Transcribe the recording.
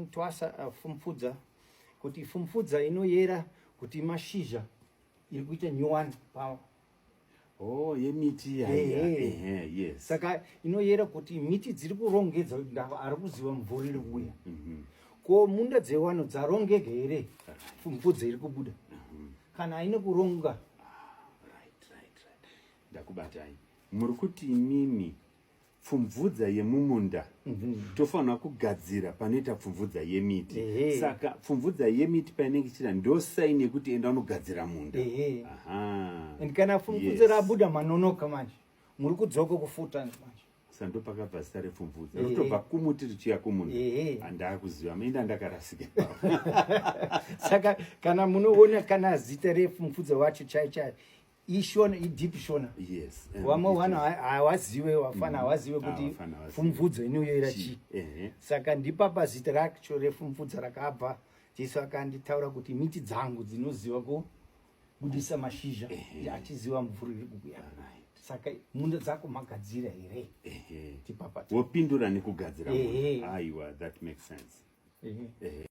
twasa fumfudza kuti fumfudza inoyera kuti mashizha iri kuita nyuwani pawo. Oh, yemiti yes. Saka inoyera kuti miti dziri kurongedza kuti ari kuziva mvura iri kuuya. Ko munda dzewano dzarongeka here fumfudza iri kubuda kana haina kuronga. Ndakubatai muri kuti imimi pfumvudza yemumunda tofanira kugadzira panoita pfumvudza yemiti. Saka pfumvudza yemiti painenge ichira ndo saini yekuti enda unogadzira munda. And kana pfumvudza rabuda manonoka manje muri kudzoka kufuta manje. Sando pakabva zita repfumvudza rotobva kumuti richiya kumunda. Handakuziva maenda ndakarasika. Saka kana munoona kana zita repfumvudza wacho chaichai ishona idipi shona. Yes. Wamwe wana hawaziwe wafana hawaziwe kuti pfumvudza inoyera chi. Saka ndipapa zita racho repfumvudza rakabva. Jesu akanditaura kuti miti dzangu dzinoziva kubudisa mashizha achiziva mvura iri kuuya. Saka munda dzako magadzira here. Wopindura nekugadzira munda. Aiwa, that makes sense.